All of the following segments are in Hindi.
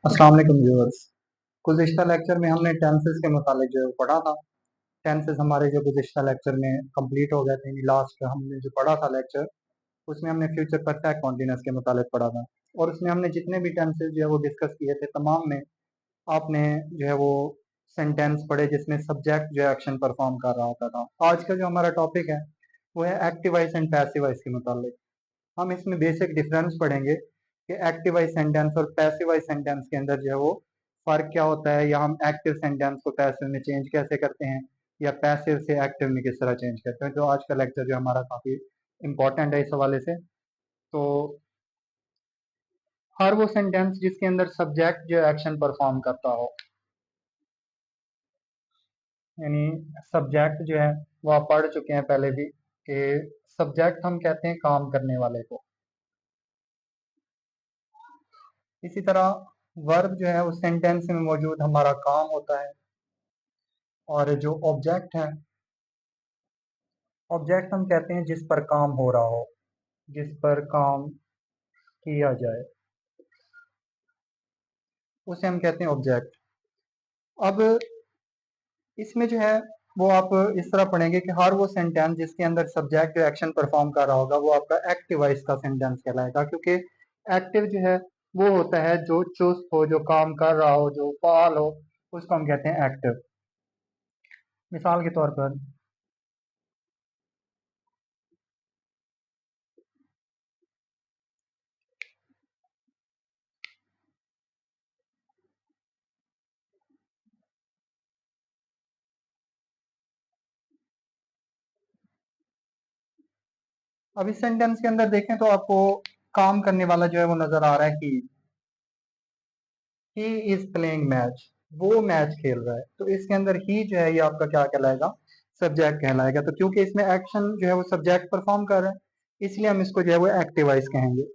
अस्सलाम वालेकुम व्यूअर्स। गुज़िश्ता लेक्चर में हमने टेंसेस के मुतालिक जो है वो पढ़ा था। टेंसेस हमारे जो गुज़िश्ता लेक्चर में कंप्लीट हो गए थे, लास्ट हमने जो पढ़ा था लेक्चर, उसमें हमने फ्यूचर परफेक्ट कॉन्टिन्यूअस के मुतालिक पढ़ा था। और उसमें हमने जितने भी टेंसेस जो है वो डिस्कस किए थे, तमाम में आपने जो है वो सेंटेंस पढ़े जिसमें सब्जेक्ट जो है एक्शन परफॉर्म कर रहा होता था। आज का जो हमारा टॉपिक है वो है active voice and passive voice के मुतालिक। हम इसमें बेसिक डिफरेंस पढ़ेंगे कि एक्टिव वॉइस सेंटेंस और पैसिव वॉइस सेंटेंस के अंदर जो है वो फर्क क्या होता है, या हम एक्टिव सेंटेंस को पैसिव में चेंज कैसे करते हैं, या पैसिव से एक्टिव में किस तरह चेंज करते हैं। तो आज का लेक्चर जो हमारा काफी इंपॉर्टेंट है इस हवाले से। तो हर वो सेंटेंस जिसके अंदर सब्जेक्ट जो एक्शन परफॉर्म करता हो, यानी सब्जेक्ट जो है वो आप पढ़ चुके हैं पहले भी कि सब्जेक्ट हम कहते हैं काम करने वाले को। इसी तरह वर्ब जो है उस सेंटेंस में मौजूद हमारा काम होता है। और जो ऑब्जेक्ट है, ऑब्जेक्ट हम कहते हैं जिस पर काम हो रहा हो, जिस पर काम किया जाए, उसे हम कहते हैं ऑब्जेक्ट। अब इसमें जो है वो आप इस तरह पढ़ेंगे कि हर वो सेंटेंस जिसके अंदर सब्जेक्ट जो एक्शन परफॉर्म कर रहा होगा वो आपका एक्टिव वॉइस का सेंटेंस कहलाएगा, क्योंकि एक्टिव जो है वो होता है जो चुस्त हो, जो काम कर रहा हो, जो फाल हो, उसको हम कहते हैं एक्टिव। मिसाल के तौर पर अब इस सेंटेंस के अंदर देखें तो आपको काम करने वाला जो है वो नजर आ रहा है कि ही इज प्लेइंग मैच, वो मैच खेल रहा है। तो इसके अंदर ही जो है ये आपका क्या कहलाएगा, सब्जेक्ट कहलाएगा। तो क्योंकि इसमें एक्शन जो है वो सब्जेक्ट परफॉर्म कर रहा है, इसलिए हम इसको जो है वो एक्टिवाइज कहेंगे।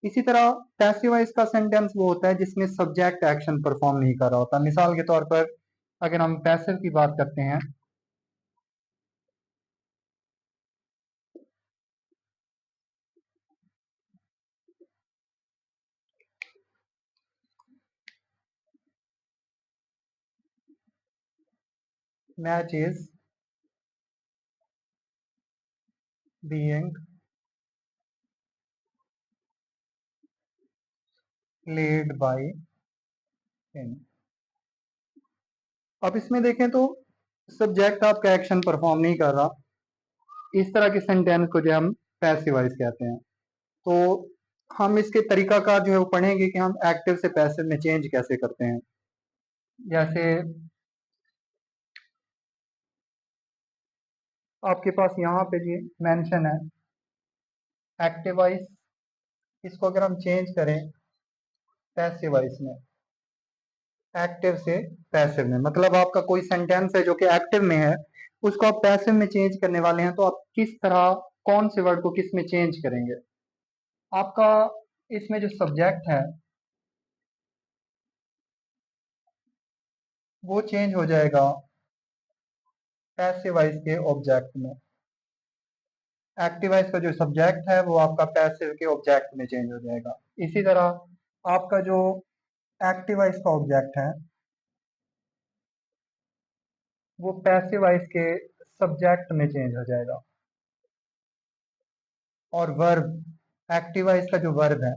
इसी तरह पैसिवाइज का सेंटेंस वो होता है जिसमें सब्जेक्ट एक्शन परफॉर्म नहीं कर रहा होता। मिसाल के तौर पर अगर हम पैसिव की बात करते हैं, match is being played by him. अब इसमें देखें तो सब्जेक्ट आपका एक्शन परफॉर्म नहीं कर रहा। इस तरह के सेंटेंस को जो हम पैसिवाइज कहते हैं। तो हम इसके तरीकाकार जो है वो पढ़ेंगे कि हम एक्टिव से पैसिव में चेंज कैसे करते हैं। जैसे आपके पास यहाँ पे जी मेंशन है एक्टिवाइज, इसको अगर हम चेंज करें पैसिवाइज में, एक्टिव से पैसिव में, मतलब आपका कोई सेंटेंस है जो कि एक्टिव में है, उसको आप पैसिव में चेंज करने वाले हैं, तो आप किस तरह, कौन से वर्ड को किस में चेंज करेंगे। आपका इसमें जो सब्जेक्ट है वो चेंज हो जाएगा पैसिवाइज के ऑब्जेक्ट में। एक्टिवाइज का जो सब्जेक्ट है वो आपका पैसिव के ऑब्जेक्ट में चेंज हो जाएगा। इसी तरह आपका जो एक्टिवाइज का ऑब्जेक्ट है वो पैसिवाइज के सब्जेक्ट में चेंज हो जाएगा। और वर्ब, एक्टिवाइज का जो वर्ब है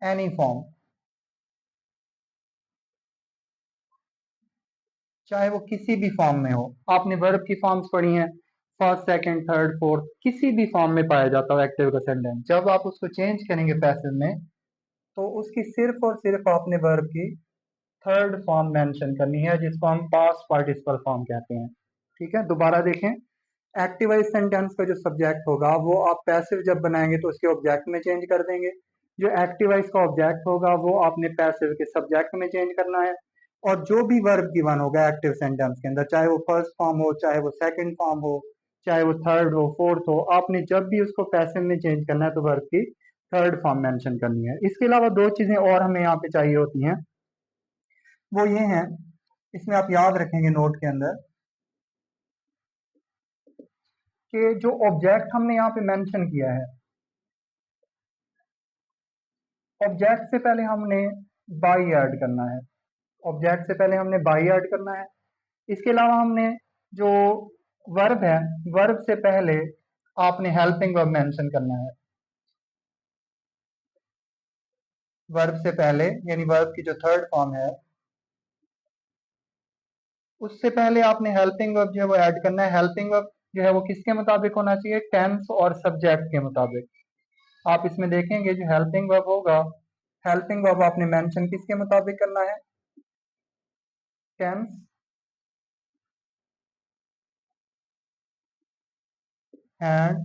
एनी फॉर्म, चाहे वो किसी भी फॉर्म में हो, आपने वर्ब की फॉर्म्स पढ़ी हैं, फर्स्ट सेकंड थर्ड फोर्थ, किसी भी फॉर्म में पाया जाता है एक्टिव का सेंटेंस। जब आप उसको चेंज करेंगे पैसिव में, तो उसकी सिर्फ और सिर्फ आपने वर्ब की थर्ड फॉर्म मेंशन करनी है, जिसको हम पास्ट पार्टिसिपल फॉर्म कहते हैं। ठीक है, दोबारा देखें। एक्टिवाइज सेंटेंस का जो सब्जेक्ट होगा वो आप पैसिव जब बनाएंगे तो उसके ऑब्जेक्ट में चेंज कर देंगे। जो एक्टिवाइज का ऑब्जेक्ट होगा वो आपने पैसिव के सब्जेक्ट में चेंज करना है। और जो भी वर्ब गिवन होगा एक्टिव सेंटेंस के अंदर, चाहे वो फर्स्ट फॉर्म हो, चाहे वो सेकंड फॉर्म हो, चाहे वो थर्ड हो, फोर्थ हो, आपने जब भी उसको पैसिव में चेंज करना है तो वर्ब की थर्ड फॉर्म मेंशन करनी है। इसके अलावा दो चीजें और हमें यहाँ पे चाहिए होती हैं, वो ये हैं, इसमें आप याद रखेंगे नोट के अंदर, कि जो ऑब्जेक्ट हमने यहाँ पे मेंशन किया है ऑब्जेक्ट से पहले हमने बाई ऐड करना है, ऑब्जेक्ट से पहले हमने बाई ऐड करना है। इसके अलावा हमने जो वर्ब है, वर्ब से पहले आपने हेल्पिंग वर्ब मेंशन करना है। वर्ब से पहले यानी वर्ब की जो थर्ड फॉर्म है उससे पहले आपने हेल्पिंग वर्ब जो है वो ऐड करना है। हेल्पिंग वर्ब जो है वो किसके मुताबिक होना चाहिए? टेंस और सब्जेक्ट के मुताबिक। आप इसमें देखेंगे जो हेल्पिंग वर्ब होगा, हेल्पिंग वर्ब आपने मेंशन किसके मुताबिक करना है? टेंस एंड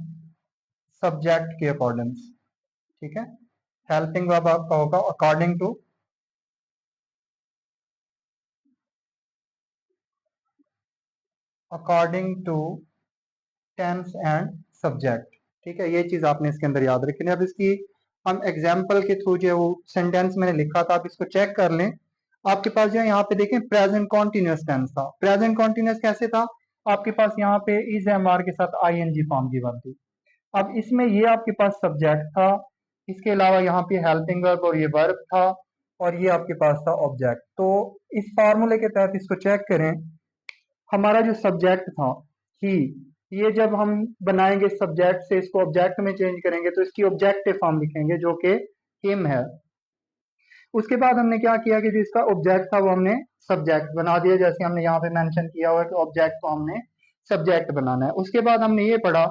सब्जेक्ट के अकॉर्डिंग। ठीक है, हेल्पिंग वर्ब आपका होगा according to tense and subject. ठीक है, ये चीज आपने इसके अंदर याद रखनी है। अब इसकी हम एग्जाम्पल के थ्रू जो वो सेंटेंस मैंने लिखा था, आप इसको चेक कर लें। आपके पास जो है यहाँ पे देखें प्रेजेंट कॉन्टिन्यूस टेंस था। प्रेजेंट कॉन्टिन्यूस कैसे था? आपके पास यहाँ पे इज एम आर के साथ आईएनजी फॉर्म की बात थी। अब इसमें ये आपके पास सब्जेक्ट था, इसके अलावा यहाँ पे हेल्पिंग वर्ब और ये वर्ब था, और ये आपके पास था ऑब्जेक्ट। तो इस फार्मूले के तहत इसको चेक करें, हमारा जो सब्जेक्ट था ही, ये जब हम बनाएंगे सब्जेक्ट से इसको ऑब्जेक्ट में चेंज करेंगे तो इसकी ऑब्जेक्टिव फॉर्म लिखेंगे जो कि हिम है। उसके बाद हमने क्या किया कि जो इसका ऑब्जेक्ट था वो हमने सब्जेक्ट बना दिया, जैसे हमने यहाँ पे मेंशन किया हुआ है कि ऑब्जेक्ट को हमने सब्जेक्ट बनाना है। उसके बाद हमने ये पढ़ा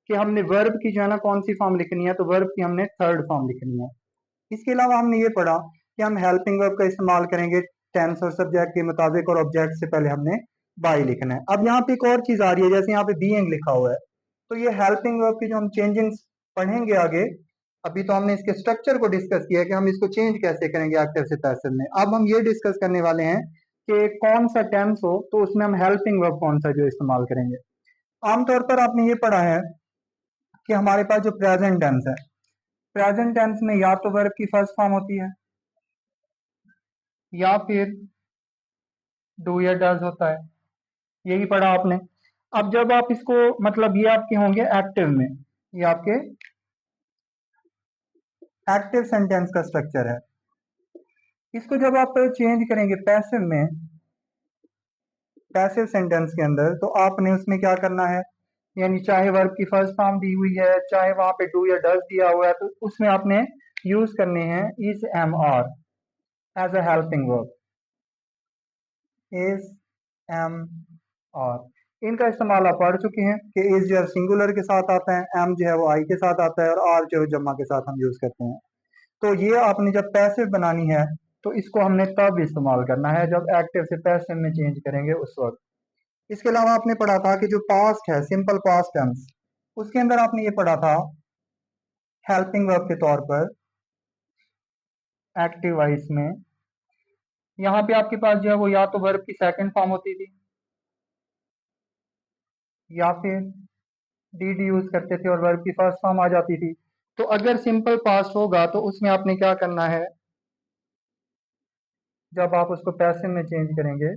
कि हमने वर्ब की जो है ना कौन सी फॉर्म लिखनी है, तो वर्ब की हमने थर्ड फॉर्म लिखनी है। इसके अलावा हमने ये पढ़ा कि हम हेल्पिंग वर्ब का इस्तेमाल करेंगे टेंस और सब्जेक्ट के मुताबिक, और ऑब्जेक्ट से पहले हमने बाई लिखना है। अब यहाँ पे एक और चीज आ रही है, जैसे यहाँ पे बीइंग लिखा हुआ है, तो ये हेल्पिंग वर्ब की जो हम चेंजिंग पढ़ेंगे आगे। अभी तो हमने इसके स्ट्रक्चर को डिस्कस किया कि हम इसको चेंज कैसे करेंगे एक्टिव से पैसिव में। अब हम ये डिस्कस करने वाले हैं कि कौन सा टेंस हो तो उसमें हम हेल्पिंग वर्ब कौन सा जो इस्तेमाल करेंगे। आमतौर पर आपने ये पढ़ा है कि हमारे पास जो प्रेजेंट टेंस है, प्रेजेंट टेंस में या तो वर्ब की फर्स्ट फॉर्म होती है या फिर डू या डज होता है, यही पढ़ा आपने। अब जब आप इसको मतलब ये आपके होंगे एक्टिव में, ये आपके एक्टिव सेंटेंस का स्ट्रक्चर है। इसको जब आप चेंज करेंगे पैसिव में, पैसिव सेंटेंस के अंदर, तो आपने उसमें क्या करना है, यानी चाहे वर्ब की फर्स्ट फॉर्म दी हुई है, चाहे वहां पे डू या डज दिया हुआ है, तो उसमें आपने यूज करने हैं is am are as a helping verb. Is am are, इनका इस्तेमाल आप पढ़ चुके हैं कि इज जो है सिंगुलर के साथ आता है, एम जो है वो आई के साथ आता है, और आर जो है जमा के साथ हम यूज करते हैं। तो ये आपने जब पैसिव बनानी है तो इसको हमने तब इस्तेमाल करना है जब एक्टिव से पैसिव में चेंज करेंगे उस वक्त। इसके अलावा आपने पढ़ा था कि जो पास्ट है, सिंपल पास्ट टेंस, उसके अंदर आपने ये पढ़ा था हेल्पिंग वर्ब के तौर पर एक्टिव वाइज में, यहाँ पे आपके पास जो है वो या तो वर्ब की सेकंड फॉर्म होती थी या फिर डीड यूज करते थे और वर्ब की फर्स्ट फॉर्म आ जाती थी। तो अगर सिंपल पास्ट होगा तो उसमें आपने क्या करना है, जब आप उसको पैसिव में चेंज करेंगे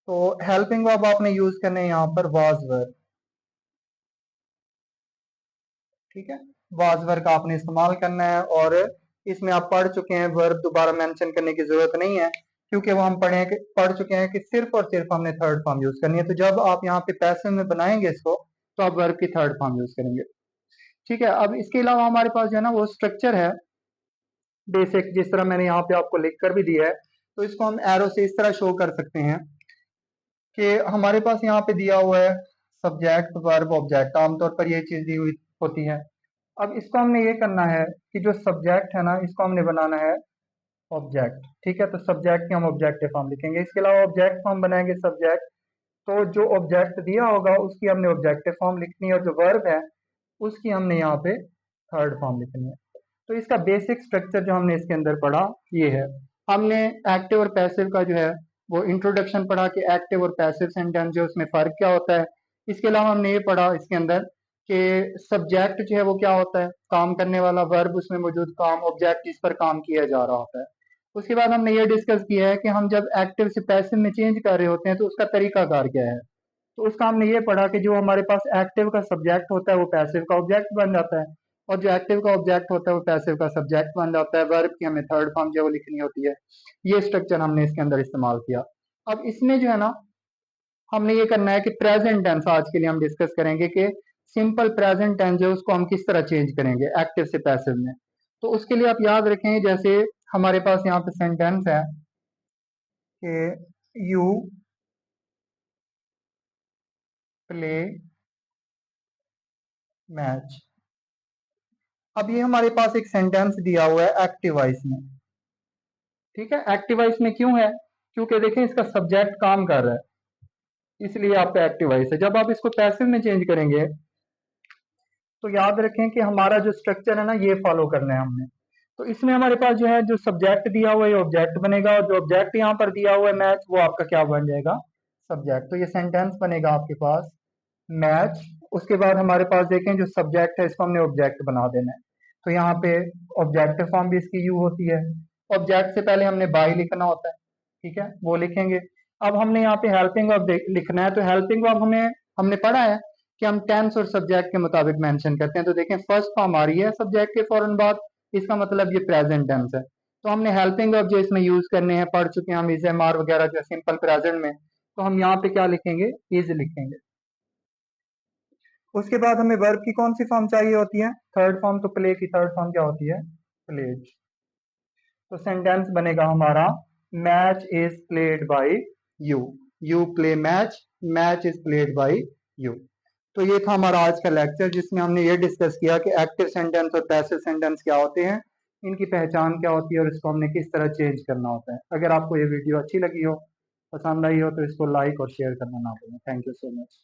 तो हेल्पिंग वर्ब आपने यूज करने हैं यहाँ पर वाज वर्ब। ठीक है, वाज वर्ब का आपने इस्तेमाल करना है, और इसमें आप पढ़ चुके हैं, वर्ब दोबारा मेंशन करने की जरूरत नहीं है, क्योंकि वो हम पढ़ चुके हैं कि सिर्फ और सिर्फ हमने थर्ड फॉर्म यूज करनी है। तो जब आप यहाँ पे पैसिव में बनाएंगे इसको तो आप वर्ब की थर्ड फॉर्म यूज करेंगे। ठीक है, अब इसके अलावा हमारे पास जो है ना वो स्ट्रक्चर है बेसिक, जिस तरह मैंने यहाँ पे आपको लिख कर भी दिया है, तो इसको हम एरो से इस तरह शो कर सकते हैं कि हमारे पास यहाँ पे दिया हुआ है सब्जेक्ट वर्ब ऑब्जेक्ट, आमतौर पर ये चीज दी हुई होती है। अब इसको हमने ये करना है कि जो सब्जेक्ट है ना इसको हमने बनाना है ऑब्जेक्ट। ठीक है, तो सब्जेक्ट की हम ऑब्जेक्टिव फॉर्म लिखेंगे। इसके अलावा ऑब्जेक्ट फॉर्म बनाएंगे सब्जेक्ट, तो जो ऑब्जेक्ट दिया होगा उसकी हमने ऑब्जेक्टिव फॉर्म लिखनी है, और जो वर्ब है उसकी हमने यहाँ पे थर्ड फॉर्म लिखनी है। तो इसका बेसिक स्ट्रक्चर जो हमने इसके अंदर पढ़ा ये है। हमने एक्टिव और पैसिव का जो है वो इंट्रोडक्शन पढ़ा कि एक्टिव और पैसिव सेंटेंस जो उसमें फर्क क्या होता है। इसके अलावा हमने ये पढ़ा इसके अंदर कि सब्जेक्ट जो है वो क्या होता है, काम करने वाला, वर्ब उसमें मौजूद काम, ऑब्जेक्ट जिस पर काम किया जा रहा होता है। उसके बाद हमने ये डिस्कस किया है कि हम जब एक्टिव से पैसिव में चेंज कर रहे होते हैं तो उसका तरीकाकार क्या है। तो उसका हमने ये पढ़ा कि जो हमारे पास एक्टिव का सब्जेक्ट होता है वो पैसिव का ऑब्जेक्ट बन जाता है, और जो एक्टिव का ऑब्जेक्ट होता है वो पैसिव का सब्जेक्ट बन जाता है। वर्ब की हमें थर्ड फॉर्म जो है वो लिखनी होती है। ये स्ट्रक्चर हमने इसके अंदर इस्तेमाल किया। अब इसमें जो है ना हमने ये करना है कि प्रेजेंट टेंस आज के लिए हम डिस्कस करेंगे कि सिंपल प्रेजेंट टेंस जो है उसको हम किस तरह चेंज करेंगे एक्टिव से पैसिव में। तो उसके लिए आप याद रखें, जैसे हमारे पास यहाँ पे सेंटेंस है कि यू प्ले मैच। अब ये हमारे पास एक सेंटेंस दिया हुआ है एक्टिव वॉइस में, ठीक है। एक्टिव वॉइस में क्यों है? क्योंकि देखें इसका सब्जेक्ट काम कर रहा है, इसलिए आपका एक्टिव वॉइस है। जब आप इसको पैसिव में चेंज करेंगे तो याद रखें कि हमारा जो स्ट्रक्चर है ना ये फॉलो करना है हमने। तो इसमें हमारे पास जो है जो सब्जेक्ट दिया हुआ है ये ऑब्जेक्ट बनेगा, और जो ऑब्जेक्ट यहाँ पर दिया हुआ है मैच वो आपका क्या बन जाएगा? सब्जेक्ट। तो ये सेंटेंस बनेगा आपके पास मैच। उसके बाद हमारे पास देखें जो सब्जेक्ट है इसको हमने ऑब्जेक्ट बना देना है। तो यहाँ पे ऑब्जेक्टिव फॉर्म भी इसकी यू होती है। ऑब्जेक्ट से पहले हमने बाय लिखना होता है, ठीक है, वो लिखेंगे। अब हमने यहाँ पे हेल्पिंग वर्ब लिखना है। तो हेल्पिंग वर्ब हमें हमने पढ़ा है कि हम टेंस और सब्जेक्ट के मुताबिक मेंशन करते हैं। तो देखें फर्स्ट फॉर्म आ रही है सब्जेक्ट के फौरन बाद, इसका मतलब ये प्रेजेंट टेंस है। तो हमने हेल्पिंग वर्ब जो इसमें यूज करने हैं पढ़ चुके हैं हम, इज एम आर वगैरह जो सिंपल प्रेजेंट में। तो हम यहाँ पे क्या लिखेंगे? इज लिखेंगे। उसके बाद हमें वर्ब की कौन सी फॉर्म चाहिए होती है? Third form. तो प्ले की थर्ड फॉर्म क्या होती है? प्लेज। तो सेंटेंस बनेगा हमारा match is played by you. You play match, match is played by you. तो ये था हमारा आज का लेक्चर जिसमें हमने ये डिस्कस किया कि एक्टिव सेंटेंस और पैसिव सेंटेंस क्या होते हैं, इनकी पहचान क्या होती है और इसको हमने किस तरह चेंज करना होता है। अगर आपको ये वीडियो अच्छी लगी हो, पसंद आई हो, तो इसको लाइक और शेयर करना ना भूलें। Thank you so much.